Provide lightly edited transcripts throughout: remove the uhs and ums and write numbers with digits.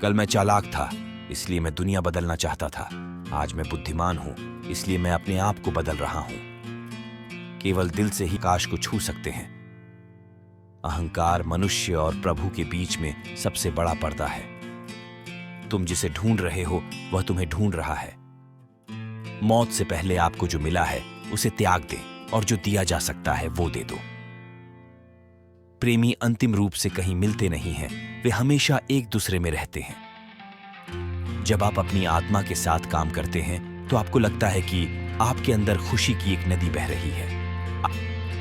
कल मैं चालाक था, इसलिए मैं दुनिया बदलना चाहता था। आज मैं बुद्धिमान हूं, इसलिए मैं अपने आप को बदल रहा हूं। केवल दिल से ही काश को छू सकते हैं। अहंकार मनुष्य और प्रभु के बीच में सबसे बड़ा पर्दा है। तुम जिसे ढूंढ रहे हो वह तुम्हें ढूंढ रहा है। मौत से पहले आपको जो मिला है उसे त्याग दें और जो दिया जा सकता है वो दे दो। प्रेमी अंतिम रूप से कहीं मिलते नहीं हैं, वे हमेशा एक दूसरे में रहते हैं। जब आप अपनी आत्मा के साथ काम करते हैं तो आपको लगता है कि आपके अंदर खुशी की एक नदी बह रही है।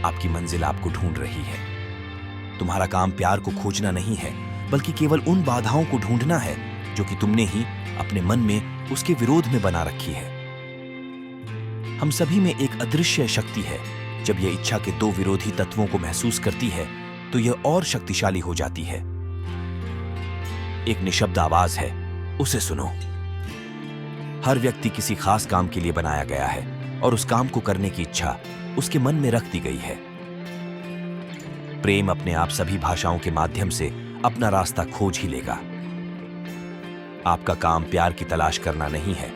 आपकी मंजिल आपको ढूंढ रही है। तुम्हारा काम प्यार को खोजना नहीं है, बल्कि केवल उन बाधाओं को ढूंढना है जो कि तुमने ही अपने मन में उसके विरोध में बना रखी है। हम सभी में एक अदृश्य शक्ति है। जब यह इच्छा के दो विरोधी तत्वों को महसूस करती है तो यह और शक्तिशाली हो जाती है। एक निशब्द आवाज है, उसे सुनो। हर व्यक्ति किसी खास काम के लिए बनाया गया है और उस काम को करने की इच्छा उसके मन में रख दी गई है। प्रेम अपने आप सभी भाषाओं के माध्यम से अपना रास्ता खोज ही लेगा। आपका काम प्यार की तलाश करना नहीं है,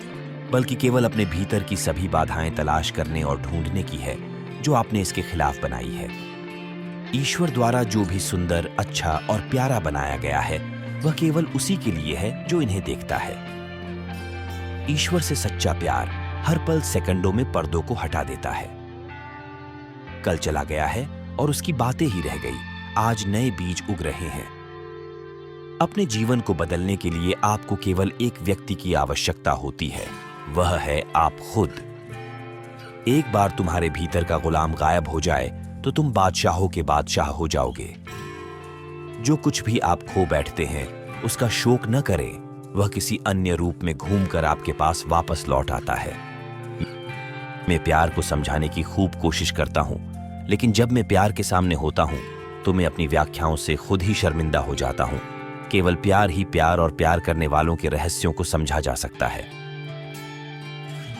बल्कि केवल अपने भीतर की सभी बाधाएं तलाश करने और ढूंढने की है जो आपने इसके खिलाफ बनाई है। ईश्वर द्वारा जो भी सुंदर, अच्छा और प्यारा बनाया गया है वह केवल उसी के लिए है जो इन्हें देखता है। ईश्वर से सच्चा प्यार हर पल सेकंडों में पर्दों को हटा देता है। कल चला गया है और उसकी बातें ही रह गई। आज नए बीज उग रहे हैं। अपने जीवन को बदलने के लिए आपको केवल एक व्यक्ति की आवश्यकता होती है, वह है आप खुद। एक बार तुम्हारे भीतर का गुलाम गायब हो जाए तो तुम बादशाहों के बादशाह हो जाओगे। जो कुछ भी आप खो बैठते हैं उसका शोक न करें, वह किसी अन्य रूप में घूमकर आपके पास वापस लौट आता है। मैं प्यार को समझाने की खूब कोशिश करता हूं, लेकिन जब मैं प्यार के सामने होता हूं तो मैं अपनी व्याख्याओं से खुद ही शर्मिंदा हो जाता हूं। केवल प्यार ही प्यार और प्यार करने वालों के रहस्यों को समझा जा सकता है।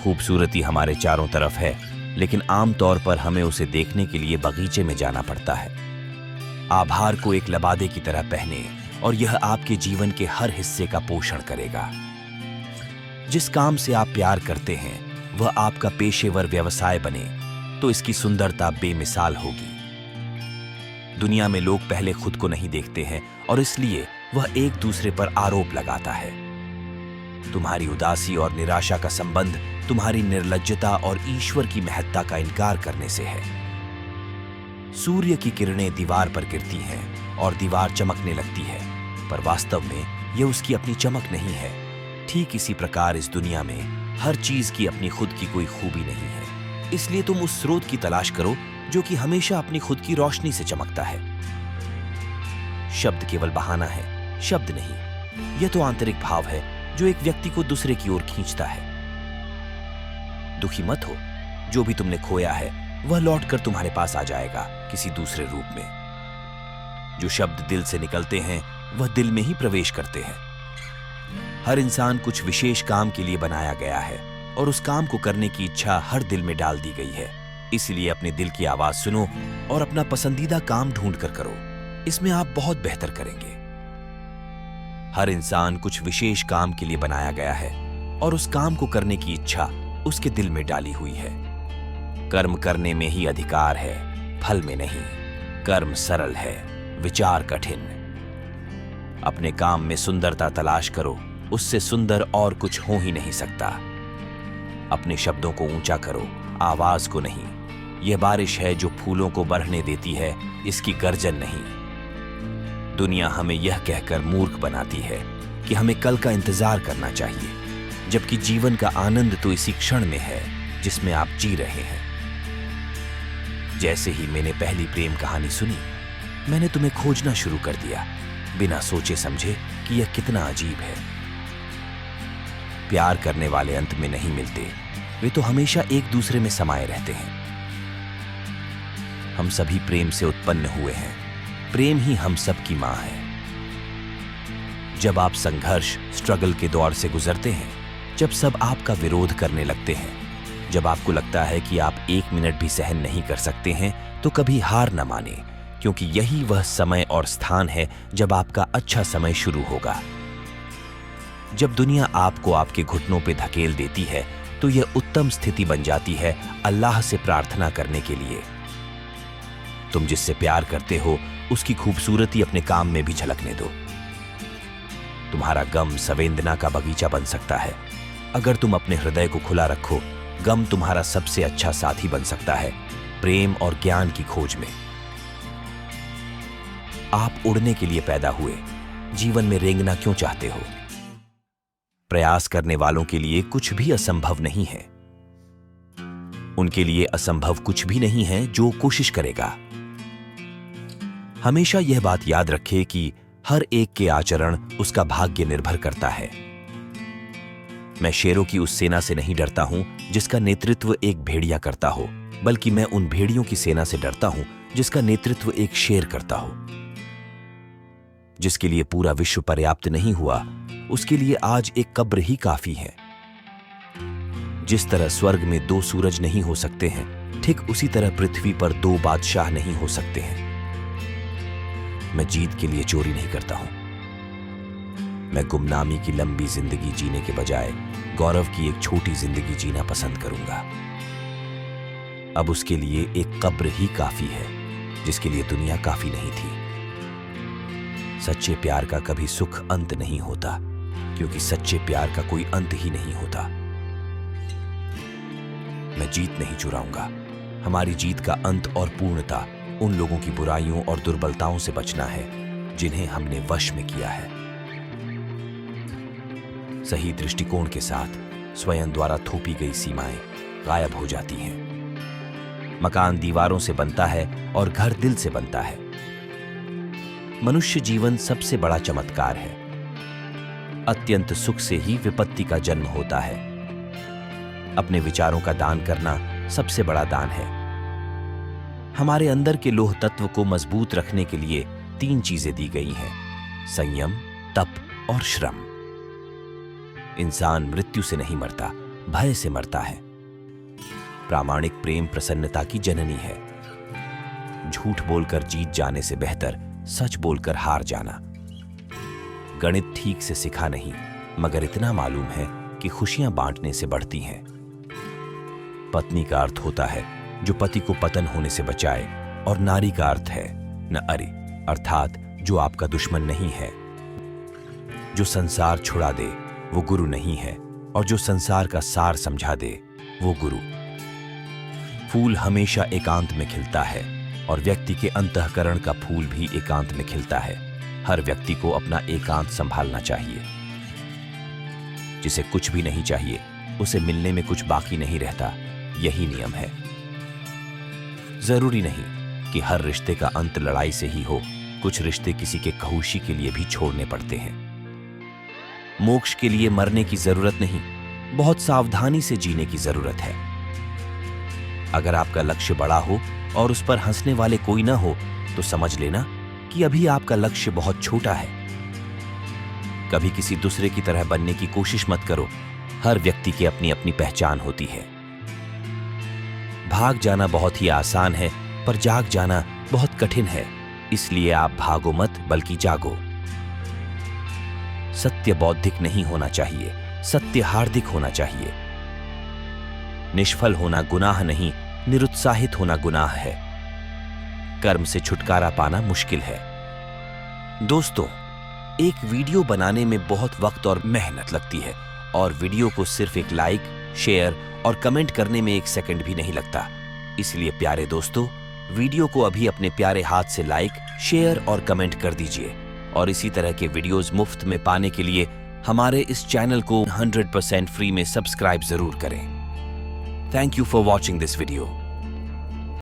खूबसूरती हमारे चारों तरफ है, लेकिन आमतौर पर हमें उसे देखने के लिए बगीचे में जाना पड़ता है। आभार को एक लबादे की तरह पहने और यह आपके जीवन के हर हिस्से का पोषण करेगा। जिस काम से आप प्यार करते हैं वह आपका पेशेवर व्यवसाय बने तो इसकी सुंदरता बेमिसाल होगी। दुनिया में लोग पहले खुद को नहीं देखते हैं और इसलिए वह एक दूसरे पर आरोप लगाता है। तुम्हारी उदासी और निराशा का संबंध तुम्हारी निर्लज्जता और ईश्वर की महत्ता का इनकार करने से है। सूर्य की किरणें दीवार पर गिरती हैं और दीवार चमकने लगती है, पर वास्तव में यह उसकी अपनी चमक नहीं है। ठीक इसी प्रकार इस दुनिया में हर चीज की अपनी खुद की कोई खूबी नहीं है। इसलिए तुम उस स्रोत की तलाश करो जो कि हमेशा अपनी खुद की रोशनी से चमकता है। शब्द केवल बहाना है, शब्द नहीं। यह तो आंतरिक भाव है जो एक व्यक्ति को दूसरे की ओर खींचता है। दुखी मत हो, जो भी तुमने खोया है वह लौटकर तुम्हारे पास आ जाएगा किसी दूसरे रूप में। जो शब्द दिल से निकलते हैं वह दिल में ही प्रवेश करते हैं। हर इंसान कुछ विशेष काम के लिए बनाया गया है और उस काम को करने की इच्छा हर दिल में डाल दी गई है। इसलिए अपने दिल की आवाज सुनो और अपना पसंदीदा काम ढूंढ कर करो। इसमें आप बहुत बेहतर करेंगे। हर इंसान कुछ विशेष काम के लिए बनाया गया है और उस काम को करने की इच्छा उसके दिल में डाली हुई है। कर्म करने में ही अधिकार है, फल में नहीं। कर्म सरल है, विचार कठिन। अपने काम में सुंदरता तलाश करो, उससे सुंदर और कुछ हो ही नहीं सकता। अपने शब्दों को ऊंचा करो, आवाज को नहीं। यह बारिश है जो फूलों को बढ़ने देती है, इसकी गर्जन नहीं। दुनिया हमें यह कहकर मूर्ख बनाती है कि हमें कल का इंतजार करना चाहिए, जबकि जीवन का आनंद तो इसी क्षण में है जिसमें आप जी रहे हैं। जैसे ही मैंने पहली प्रेम कहानी सुनी, मैंने तुम्हें खोजना शुरू कर दिया, बिना सोचे समझे कि यह कितना अजीब है। प्यार करने वाले अंत में नहीं मिलते, वे तो हमेशा एक दूसरे में समाये रहते हैं। हम सभी प्रेम से उत्पन्न हुए हैं। प्रेम ही हम सब की मां है। जब आप संघर्ष, स्ट्रगल के दौर से गुजरते हैं, जब सब आपका विरोध करने लगते हैं, जब आपको लगता है कि आप एक मिनट भी सहन नहीं कर सकते हैं, तो कभी हार न माने, क्योंकि यही वह समय और स्थान है जब आपका अच्छा समय शुरू होगा। जब दुनिया आपको आपके घुटनों पे धकेल देती है तो यह उत्तम स्थिति बन जाती है अल्लाह से प्रार्थना करने के लिए। तुम जिससे प्यार करते हो उसकी खूबसूरती अपने काम में भी झलकने दो। तुम्हारा गम संवेदना का बगीचा बन सकता है। अगर तुम अपने हृदय को खुला रखो, गम तुम्हारा सबसे अच्छा साथी बन सकता है प्रेम और ज्ञान की खोज में। आप उड़ने के लिए पैदा हुए, जीवन में रेंगना क्यों चाहते हो? प्रयास करने वालों के लिए कुछ भी असंभव नहीं है। उनके लिए असंभव कुछ भी नहीं है जो कोशिश करेगा। हमेशा यह बात याद रखें कि हर एक के आचरण उसका भाग्य निर्भर करता है। मैं शेरों की उस सेना से नहीं डरता हूं जिसका नेतृत्व एक भेड़िया करता हो, बल्कि मैं उन भेड़ियों की सेना से डरता हूं जिसका नेतृत्व एक शेर करता हो। जिसके लिए पूरा विश्व पर्याप्त नहीं हुआ, उसके लिए आज एक कब्र ही काफी है। जिस तरह स्वर्ग में 2 सूरज नहीं हो सकते हैं, ठीक उसी तरह पृथ्वी पर 2 बादशाह नहीं हो सकते हैं। मैं जीत के लिए चोरी नहीं करता हूं। मैं गुमनामी की लंबी जिंदगी जीने के बजाय गौरव की एक छोटी जिंदगी जीना पसंद करूंगा। अब उसके लिए एक कब्र ही काफी है, जिसके लिए दुनिया काफी नहीं थी। सच्चे प्यार का कभी सुख अंत नहीं होता, क्योंकि सच्चे प्यार का कोई अंत ही नहीं होता। मैं जीत नहीं चुराऊंगा। हमारी जीत का अंत और पूर्णता उन लोगों की बुराइयों और दुर्बलताओं से बचना है जिन्हें हमने वश में किया है। सही दृष्टिकोण के साथ स्वयं द्वारा थोपी गई सीमाएं गायब हो जाती हैं। मकान दीवारों से बनता है और घर दिल से बनता है। मनुष्य जीवन सबसे बड़ा चमत्कार है। अत्यंत सुख से ही विपत्ति का जन्म होता है। अपने विचारों का दान करना सबसे बड़ा दान है। हमारे अंदर के लोह तत्व को मजबूत रखने के लिए 3 चीजें दी गई हैं: संयम, तप और श्रम। इंसान मृत्यु से नहीं मरता, भय से मरता है। प्रामाणिक प्रेम प्रसन्नता की जननी है। झूठ बोलकर जीत जाने से बेहतर सच बोलकर हार जाना। गणित ठीक से सिखा नहीं, मगर इतना मालूम है कि खुशियां बांटने से बढ़ती हैं। पत्नी का अर्थ होता है जो पति को पतन होने से बचाए, और नारी का अर्थ है नअरी, अर्थात जो आपका दुश्मन नहीं है। जो संसार छुड़ा दे वो गुरु नहीं है, और जो संसार का सार समझा दे वो गुरु। फूल हमेशा एकांत में खिलता है, और व्यक्ति के अंतःकरण का फूल भी एकांत में खिलता है। हर व्यक्ति को अपना एकांत संभालना चाहिए। जिसे कुछ भी नहीं चाहिए, उसे मिलने में कुछ बाकी नहीं रहता। यही नियम है। जरूरी नहीं कि हर रिश्ते का अंत लड़ाई से ही हो। कुछ रिश्ते किसी के खौशी के लिए भी छोड़ने पड़ते हैं। मोक्ष के लिए मरने की जरूरत नहीं, बहुत सावधानी से जीने की जरूरत है। अगर आपका लक्ष्य बड़ा हो और उस पर हंसने वाले कोई ना हो, तो समझ लेना कि अभी आपका लक्ष्य बहुत छोटा है। कभी किसी दूसरे की तरह बनने की कोशिश मत करो। हर व्यक्ति की अपनी अपनी पहचान होती है। भाग जाना बहुत ही आसान है, पर जाग जाना बहुत कठिन है। इसलिए आप भागो मत, बल्कि जागो। सत्य बौद्धिक नहीं होना चाहिए, सत्य हार्दिक होना चाहिए। निष्फल होना गुनाह नहीं, निरुत्साहित होना गुनाह है। कर्म से छुटकारा पाना मुश्किल है। दोस्तों, एक वीडियो बनाने में बहुत वक्त और मेहनत लगती है, और वीडियो को सिर्फ एक लाइक, शेयर और कमेंट करने में 1 सेकंड भी नहीं लगता। इसलिए प्यारे दोस्तों, वीडियो को अभी अपने प्यारे हाथ से लाइक, शेयर और कमेंट कर दीजिए। और इसी तरह के वीडियोस मुफ्त में पाने के लिए हमारे इस चैनल को 100% फ्री में सब्सक्राइब जरूर करें। Thank you for watching this video.